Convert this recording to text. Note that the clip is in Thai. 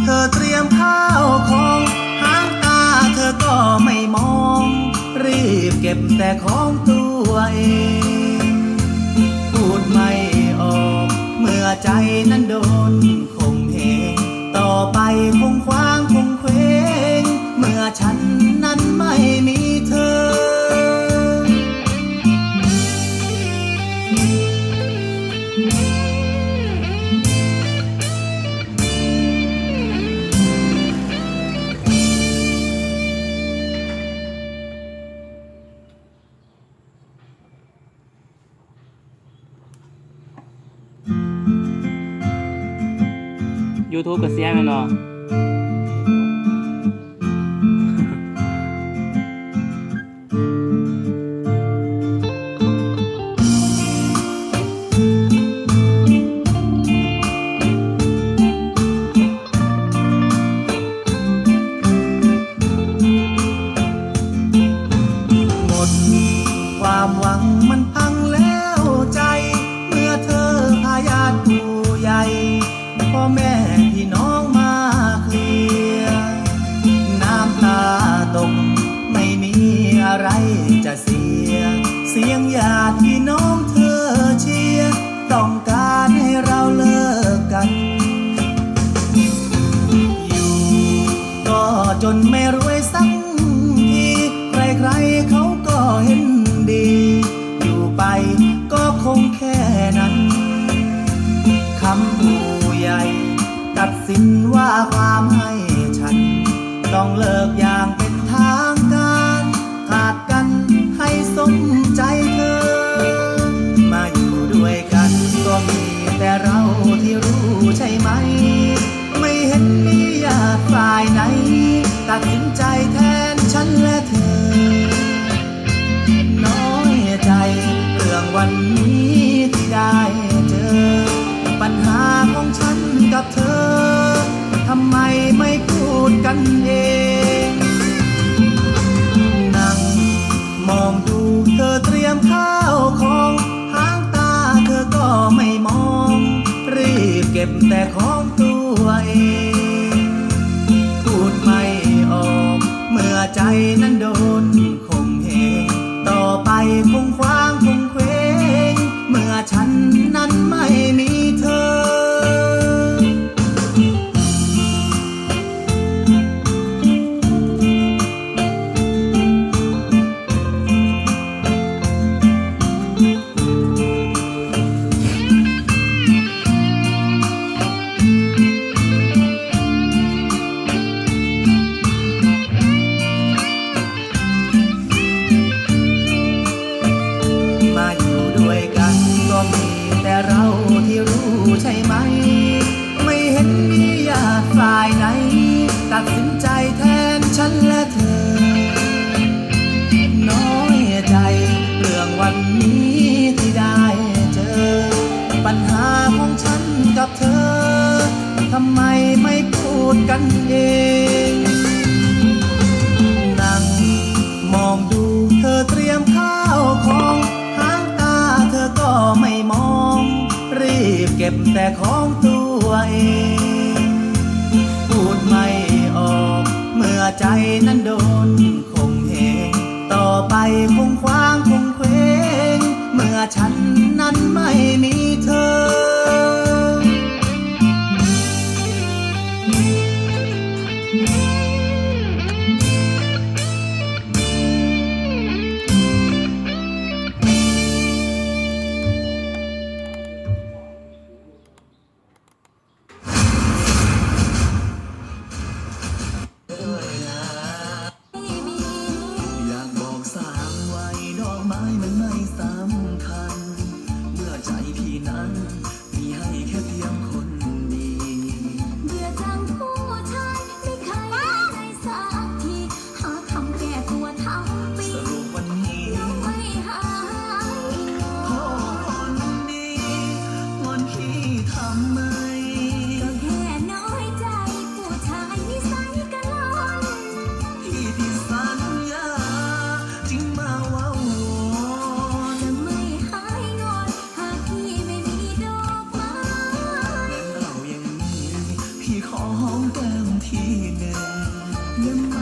เธอเตรียมข้าวของหางตาเธอก็ไม่มองรีบเก็บแต่ของตัวเองพูดไม่ออกเมื่อใจนั้นโดนข่มเหงต่อไปคงคว้างคงเคว้งเมื่อฉันนั้นไม่มีเธอYouTube ก็เสียแม่นบ่หมดความหวังมันพังแล้วใจเมื่อเธอพาญาติผู้ใหญ่พ่อแม่พี่น้องมาเคลียร์น้ำตาตกไม่มีอะไรจะเสียเสียงญาติพี่น้องเธอเชียร์ต้องการให้เราเลิกกันอยู่ก็จนไม่รวยสักทีใครๆเขาก็เห็นดีอยู่ไปก็คงแค่นั้นคำผู้ใหญ่ตัดสินว่าความให้ฉันต้องเลิกอย่างเป็นทางการขาดกันให้สมใจเธอมาอยู่ด้วยกันก็มีแต่เราที่รู้ใช่ไหมไม่เห็นมีญาติฝ่ายไหนตัดสินใจแทนฉันและเธอน้อยใจเรื่องวันนี้ที่ได้เจอปัญหาของฉันกับเธอทำไมไม่พูดกันเองนั่งมองดูเธอเตรียมข้าวของหางตาเธอก็ไม่มองรีบเก็บแต่ของตัวเองพูดไม่ออกเมื่อใจนั้นโดนข่มเหงต่อไปคงคว้างคงเคว้งเมื่อฉันนั้นไม่มีเธอมาอยู่ด้วยกันก็มีแต่เราที่รู้ใช่ไหมไม่เห็นมีญาติฝ่ายไหนตัดสินใจแทนฉันและเธอน้อยใจเรื่องวันนี้ที่ได้เจอปัญหาของฉันกับเธอทำไมไม่พูดกันเองนั่งมองดูเธอเตรียมข้าวของหางตาเธอก็ไม่มองรีบเก็บแต่ของตัวเองพูดไม่ออกเมื่อใจนั้นโดนข่มเหงต่อไปคงคว้างคงเคว้งเมื่อฉันนั้นไม่มีเธออยากบอกสางไว้ดอกไม้มันไม่สำคัญเมื่อใจพี่นั้นมีให้แค่เพียงคนเดียว เบื่อจังผู้ชายไม่เคย อมแก้มทีหนึ่งและ